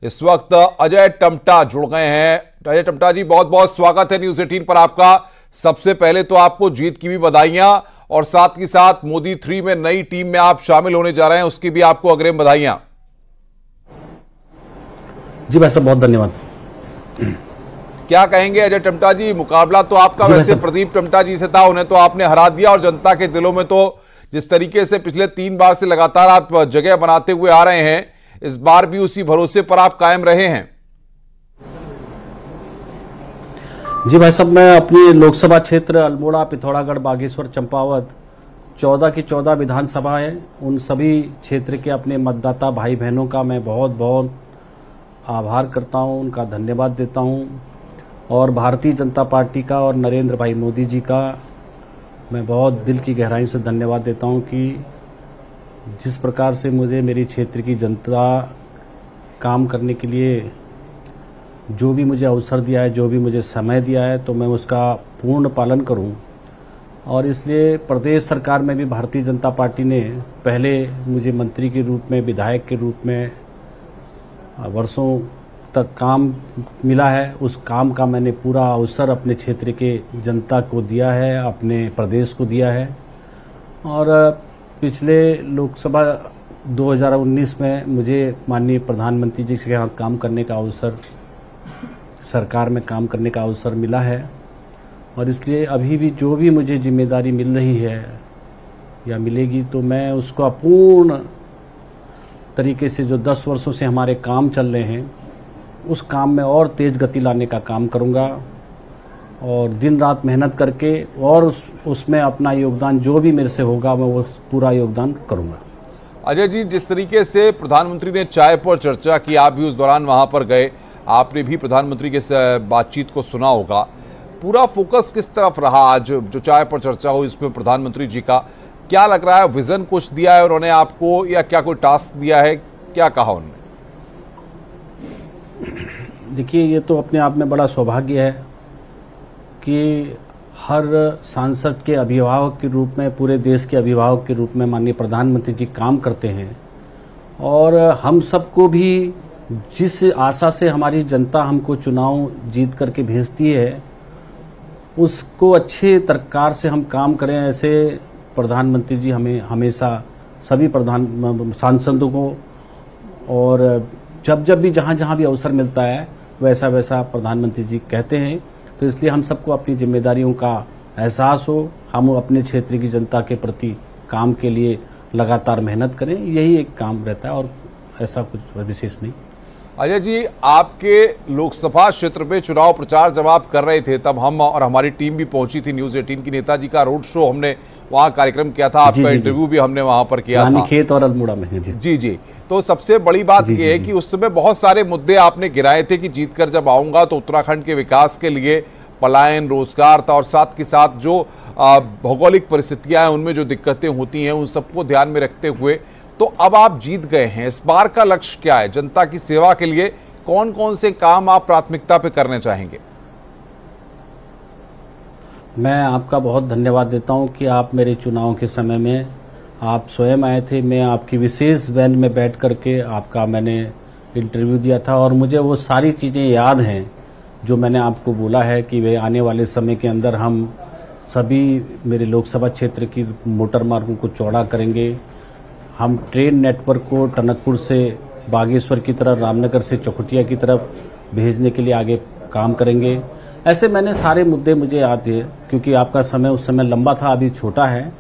इस वक्त अजय टम्टा जुड़ गए हैं। अजय टम्टा जी, बहुत बहुत स्वागत है न्यूज़ 18 पर आपका। सबसे पहले तो आपको जीत की भी बधाइयां और साथ ही साथ मोदी 3 में नई टीम में आप शामिल होने जा रहे हैं, उसकी भी आपको अग्रिम बधाइयां। जी भाई साहब, बहुत धन्यवाद। क्या कहेंगे अजय टम्टा जी, मुकाबला तो आपका वैसे प्रदीप टम्टा जी से था, उन्हें तो आपने हरा दिया और जनता के दिलों में तो जिस तरीके से पिछले 3 बार से लगातार आप जगह बनाते हुए आ रहे हैं, इस बार भी उसी भरोसे पर आप कायम रहे हैं। जी भाई साहब, मैं अपनी लोकसभा क्षेत्र अल्मोड़ा, पिथौरागढ़, बागेश्वर, चंपावत 14 की 14 विधानसभा है, उन सभी क्षेत्र के अपने मतदाता भाई बहनों का मैं बहुत बहुत आभार करता हूं, उनका धन्यवाद देता हूं और भारतीय जनता पार्टी का और नरेंद्र भाई मोदी जी का मैं बहुत दिल की गहराई से धन्यवाद देता हूं कि जिस प्रकार से मुझे मेरी क्षेत्र की जनता काम करने के लिए जो भी मुझे अवसर दिया है, जो भी मुझे समय दिया है, तो मैं उसका पूर्ण पालन करूं। और इसलिए प्रदेश सरकार में भी भारतीय जनता पार्टी ने पहले मुझे मंत्री के रूप में, विधायक के रूप में वर्षों तक काम मिला है। उस काम का मैंने पूरा अवसर अपने क्षेत्र के जनता को दिया है, अपने प्रदेश को दिया है। और पिछले लोकसभा 2019 में मुझे माननीय प्रधानमंत्री जी के साथ काम करने का अवसर, सरकार में काम करने का अवसर मिला है। और इसलिए अभी भी जो भी मुझे जिम्मेदारी मिल रही है या मिलेगी, तो मैं उसको पूर्ण तरीके से जो 10 वर्षों से हमारे काम चल रहे हैं, उस काम में और तेज गति लाने का काम करूंगा और दिन रात मेहनत करके और उसमें अपना योगदान जो भी मेरे से होगा मैं वो पूरा योगदान करूंगा। अजय जी, जिस तरीके से प्रधानमंत्री ने चाय पर चर्चा की, आप भी उस दौरान वहां पर गए, आपने भी प्रधानमंत्री के बातचीत को सुना होगा, पूरा फोकस किस तरफ रहा आज जो चाय पर चर्चा हुई इसमें प्रधानमंत्री जी का? क्या लग रहा है, विजन कुछ दिया है उन्होंने आपको या क्या कोई टास्क दिया है, क्या कहा उन्होंने? देखिए, ये तो अपने आप में बड़ा सौभाग्य है कि हर सांसद के अभिभावक के रूप में, पूरे देश के अभिभावक के रूप में माननीय प्रधानमंत्री जी काम करते हैं। और हम सबको भी जिस आशा से हमारी जनता हमको चुनाव जीत करके भेजती है, उसको अच्छे प्रकार से हम काम करें, ऐसे प्रधानमंत्री जी हमें हमेशा सभी सांसदों को और जब भी जहां भी अवसर मिलता है वैसा वैसा प्रधानमंत्री जी कहते हैं। तो इसलिए हम सबको अपनी जिम्मेदारियों का एहसास हो, हम अपने क्षेत्र की जनता के प्रति काम के लिए लगातार मेहनत करें, यही एक काम रहता है और ऐसा कुछ विशेष नहीं। अजय जी, आपके लोकसभा क्षेत्र में चुनाव प्रचार जब आप कर रहे थे, तब हम और हमारी टीम भी पहुंची थी न्यूज़ 18 की, नेताजी का रोड शो हमने वहां कार्यक्रम किया था, आपका इंटरव्यू भी हमने वहां पर किया था, खेत और अल्मोड़ा में। जी। तो सबसे बड़ी बात यह है कि उस समय बहुत सारे मुद्दे आपने गिराए थे कि जीतकर जब आऊंगा तो उत्तराखंड के विकास के लिए पलायन, रोजगार था और साथ के साथ जो भौगोलिक परिस्थितियां हैं उनमें जो दिक्कतें होती हैं उन सबको ध्यान में रखते हुए, तो अब आप जीत गए हैं। इस बार का लक्ष्य क्या है? जनता की सेवा के लिए कौन कौन से काम आप प्राथमिकता पे करने चाहेंगे? मैं आपका बहुत धन्यवाद देता हूं कि आप मेरे चुनाव के समय में आप स्वयं आए थे। मैं आपकी विशेष वैन में बैठ करके आपका मैंने इंटरव्यू दिया था और मुझे वो सारी चीज़ें याद हैं जो मैंने आपको बोला है कि वे आने वाले समय के अंदर हम सभी मेरे लोकसभा क्षेत्र की मोटर मार्गों को चौड़ा करेंगे। हम ट्रेन नेटवर्क को टनकपुर से बागेश्वर की तरफ, रामनगर से चौखुटिया की तरफ भेजने के लिए आगे काम करेंगे। ऐसे मैंने सारे मुद्दे मुझे याद थे, क्योंकि आपका समय उस समय लंबा था, अभी छोटा है,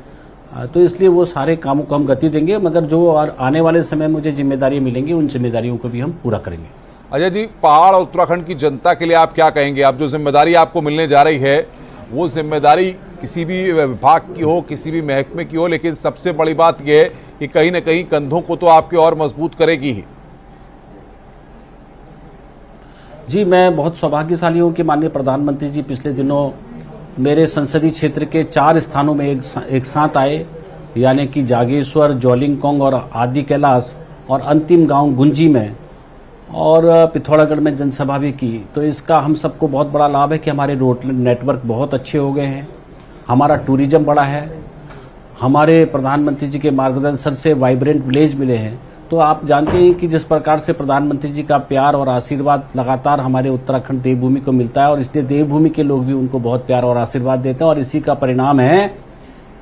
तो इसलिए वो सारे कामों को हम गति देंगे। मगर जो आने वाले समय मुझे जिम्मेदारी मिलेंगी, उन जिम्मेदारियों को भी हम पूरा करेंगे। अजय जी, पहाड़ और उत्तराखंड की जनता के लिए आप क्या कहेंगे? अब जो जिम्मेदारी आपको मिलने जा रही है, वो जिम्मेदारी किसी भी विभाग की हो, किसी भी महकमे की हो, लेकिन सबसे बड़ी बात यह है कि कहीं न कहीं कंधों को तो आपके और मजबूत करेगी ही। जी, मैं बहुत सौभाग्यशाली हूं कि माननीय प्रधानमंत्री जी पिछले दिनों मेरे संसदीय क्षेत्र के 4 स्थानों में एक साथ आए, यानी कि जागेश्वर, जोलिंगकोंग और आदि कैलाश और अंतिम गांव गुंजी में और पिथौरागढ़ में जनसभा भी की। तो इसका हम सबको बहुत बड़ा लाभ है कि हमारे रोड नेटवर्क बहुत अच्छे हो गए हैं, हमारा टूरिज्म बड़ा है, हमारे प्रधानमंत्री जी के मार्गदर्शन से वाइब्रेंट विलेज मिले हैं। तो आप जानते हैं कि जिस प्रकार से प्रधानमंत्री जी का प्यार और आशीर्वाद लगातार हमारे उत्तराखंड देवभूमि को मिलता है और इसलिए देवभूमि के लोग भी उनको बहुत प्यार और आशीर्वाद देते हैं और इसी का परिणाम है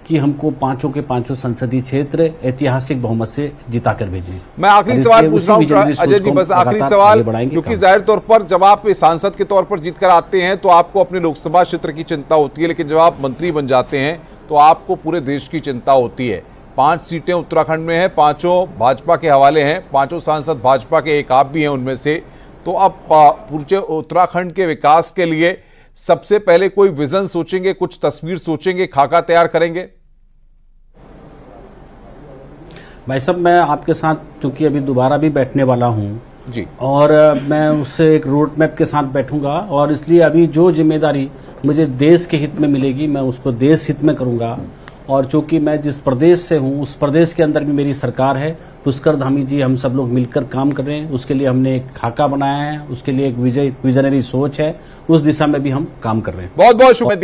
कि हमको पांचों के पांचों संसदीय क्षेत्र ऐतिहासिक बहुमत से जिताकर भेजे। मैं आखिरी सवाल पूछ रहा हूं अजय जी, बस आखिरी सवाल, क्योंकि जाहिर तौर पर जब आप सांसद के तौर पर जीतकर आते हैं तो आपको अपने लोकसभा क्षेत्र की चिंता होती है, लेकिन जब आप मंत्री बन जाते हैं तो आपको पूरे देश की चिंता होती है। 5 सीटें उत्तराखंड में हैं, 5 भाजपा के हवाले हैं, 5 सांसद भाजपा के, एक आप भी हैं उनमें से। तो अब पूरे उत्तराखंड के विकास के लिए सबसे पहले कोई विजन सोचेंगे, कुछ तस्वीर सोचेंगे, खाका तैयार करेंगे? भाई साहब, मैं आपके साथ चूंकि अभी दोबारा भी बैठने वाला हूं जी, और मैं उससे एक रोड मैप के साथ बैठूंगा और इसलिए अभी जो जिम्मेदारी मुझे देश के हित में मिलेगी मैं उसको देश हित में करूंगा। और चूंकि मैं जिस प्रदेश से हूं उस प्रदेश के अंदर भी मेरी सरकार है, पुष्कर धामी जी हम सब लोग मिलकर काम कर रहे हैं। उसके लिए हमने एक खाका बनाया है, उसके लिए एक विजनरी सोच है, उस दिशा में भी हम काम कर रहे हैं। बहुत बहुत शुक्रिया।